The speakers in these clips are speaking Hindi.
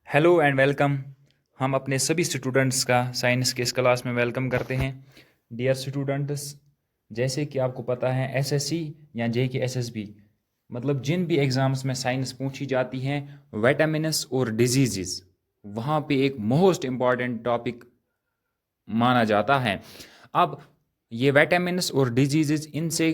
Hello and welcome. हम अपने सभी स्टूडेंट्स का साइंस के इस क्लास में वेलकम करते हैं। डियर स्टूडेंट्स, जैसे कि आपको पता है एसएससी या जे के एसएसबी मतलब जिन भी एग्ज़ाम्स में साइंस पूछी जाती हैं, विटामिन्स और डिजीज़ वहाँ पे एक मोस्ट इम्पॉर्टेंट टॉपिक माना जाता है। अब ये विटामिन्स और डिजीज़ इनसे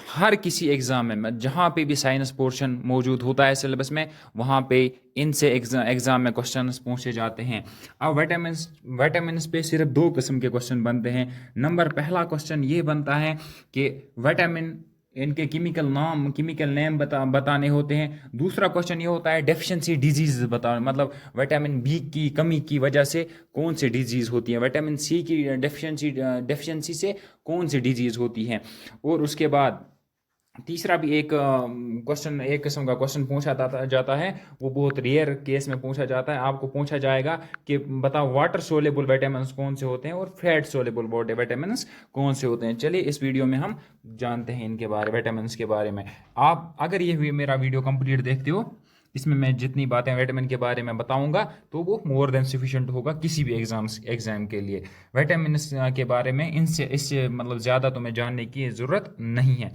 हर किसी एग्ज़ाम में जहाँ पे भी साइंस पोर्शन मौजूद होता है सिलेबस में, वहाँ पे इनसे एग्ज़ाम में क्वेश्चंस पूछे जाते हैं। अब विटामिन्स विटामिन्स पे सिर्फ दो किस्म के क्वेश्चन बनते हैं। पहला क्वेश्चन ये बनता है कि विटामिन इनके केमिकल नेम बताने होते हैं। दूसरा क्वेश्चन ये होता है डेफिशिएंसी डिजीज बताओ, मतलब विटामिन बी की कमी की वजह से कौन सी डिजीज़ होती है, विटामिन सी की डेफिशिएंसी से कौन सी डिजीज़ होती है। और उसके बाद तीसरा भी एक किस्म का क्वेश्चन पूछा जाता है। वो बहुत रेयर केस में पूछा जाता है। आपको पूछा जाएगा कि बताओ वाटर सोलेबल विटामिन्स कौन से होते हैं और फैट सोलेबल विटामिन्स कौन से होते हैं। चलिए इस वीडियो में हम जानते हैं इनके बारे विटामिन्स के बारे में। आप अगर ये मेरा वीडियो कंप्लीट देखते हो, इसमें मैं जितनी बातें विटामिन के बारे में बताऊंगा तो वो मोर देन सफिशिएंट होगा किसी भी एग्जाम के लिए। विटामिन के बारे में इनसे इससे मतलब ज़्यादा तुम्हें जानने की ज़रूरत नहीं है।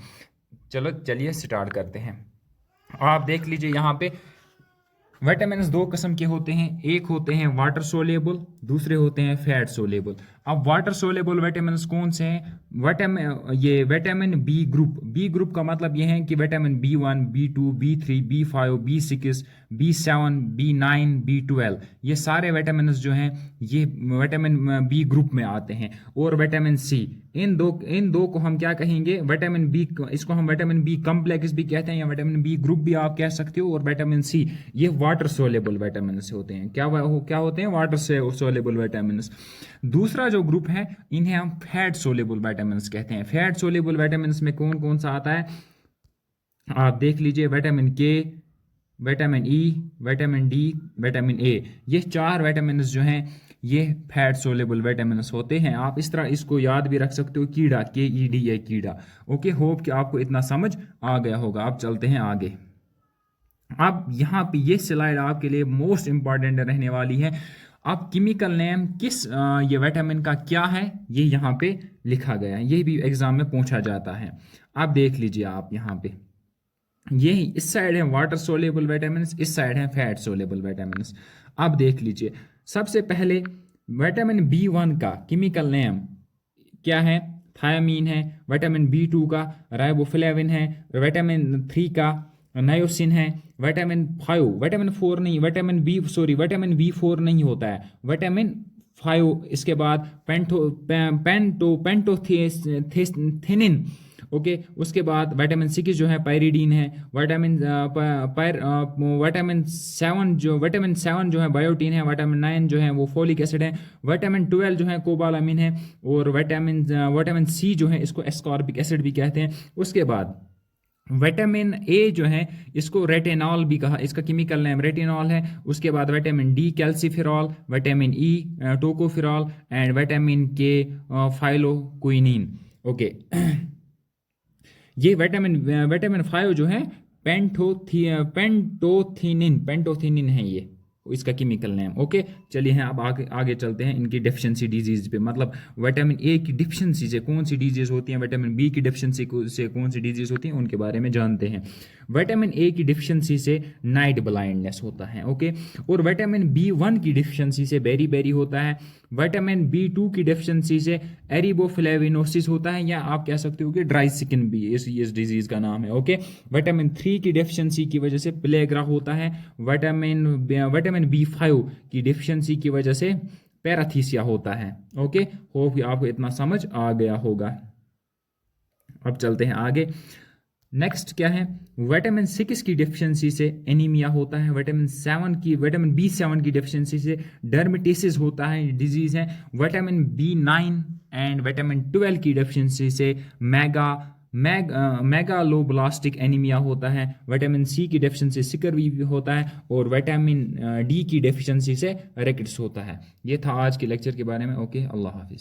चलो चलिए स्टार्ट करते हैं। आप देख लीजिए यहाँ पे विटामिन्स दो किस्म के होते हैं। एक होते हैं वाटर सोलेबल, दूसरे होते हैं फैट सोलेबल। अब वाटर सोलेबल विटामिन्स कौन से हैं? विटामिन बी ग्रुप का मतलब ये है कि vitamin B1, B2, B3, B5, B6, B7, B9, B12, ये सारे विटामिन्स जो हैं ये विटामिन बी ग्रुप में आते हैं। और विटामिन सी, इन दो को हम क्या कहेंगे? विटामिन बी, इसको हम विटामिन बी कम्प्लेक्स भी कहते हैं या विटामिन बी ग्रुप भी आप कह सकते हो। और विटामिन सी ये वाटर सोलेबल विटामिन होते हैं। क्या होते हैं? Water soluble vitamin. दूसरा जो ग्रुप है इन्हें हम फैट सोलेबल विटामिन कहते हैं। फैट सोलेबल विटामिन में कौन कौन सा आता है? आप देख लीजिए विटामिन के, vitamin E, vitamin D, vitamin A, ये चार विटामिन जो हैं ये फैट सोलेबल विटामिन होते हैं। आप इस तरह इसको याद भी रख सकते हो, कीड़ा, KED या कीड़ा। ओके, होप कि आपको इतना समझ आ गया होगा। आप चलते हैं आगे। अब यहाँ पे ये स्लाइड आपके लिए मोस्ट इंपॉर्टेंट रहने वाली है। अब केमिकल नेम ये विटामिन का क्या है ये यहाँ पे लिखा गया है। ये भी एग्जाम में पूछा जाता है। अब देख लीजिए आप यहाँ पे, यही इस साइड है वाटर सोलेबल विटामिन, इस साइड है फैट सोलेबल विटामिन। अब देख लीजिए, सबसे पहले विटामिन B1 का केमिकल नेम क्या है? थायामीन है। विटामिन B2 का राइबोफ्लेविन है। विटामिन 3 का नायोसिन है। विटामिन 4 नहीं, विटामिन B4 नहीं होता है, विटामिन 5। इसके बाद पेंटोथेनिन। ओके, उसके बाद विटामिन 6 जो है पायरिडीन है। विटामिन 7 जो है बायोटीन है। विटामिन 9 जो है वो फोलिक एसिड है। विटामिन 12 जो है कोबालामिन है। और विटामिन C जो है इसको एस्कॉर्बिक एसिड भी कहते हैं। उसके बाद विटामिन A जो है इसको रेटिनॉल भी कहा, इसका केमिकल नेम रेटिनॉल है। उसके बाद vitamin D calciferol, vitamin E tocopherol and vitamin K phylloquinone. Okay ये विटामिन 5 जो है पेंटोथीनिन है ये इसका केमिकल नेम। ओके, चलिए हैं अब आगे चलते हैं इनकी डेफिशिएंसी डिजीज पे। मतलब विटामिन ए की डिफिशिएंसी से कौन सी डिजीज होती हैं, विटामिन बी की डिफिशिएंसी से कौन सी डिजीज होती हैं, उनके बारे में जानते हैं। विटामिन ए की डिफिशिएंसी से नाइट ब्लाइंडनेस होता है। ओके, और विटामिन B1 की डिफिशिएंसी से बेरी होता है। विटामिन B2 की डिफिशिएंसी से एरिबोफ्लेविनोसिस होता है, या आप कह सकते हो कि ड्राई स्किन भी इस डिजीज का नाम है। ओके, विटामिन 3 की डिफिशिएंसी की वजह से प्लेग्रा होता है। विटामिन B5 की डिफिशिएंसी की वजह से पैराथीसिया होता है। ओके, होप आपको इतना समझ आ गया होगा। अब चलते हैं आगे। नेक्स्ट क्या है? विटामिन 6 की डिफिशिएंसी से एनीमिया होता है। विटामिन B7 की डिफिशिएंसी से डर्मेटिसिस होता है, डिजीज है। विटामिन B9 एंड विटामिन 12 की डिफिशिएंसी से मेगालोब्लास्टिक एनीमिया होता है। विटामिन C की डेफिशिएंसी सिकरवी होता है। और विटामिन D की डेफिशिएंसी से रिकेट्स होता है। ये था आज के लेक्चर के बारे में। ओके, अल्लाह हाफिज़।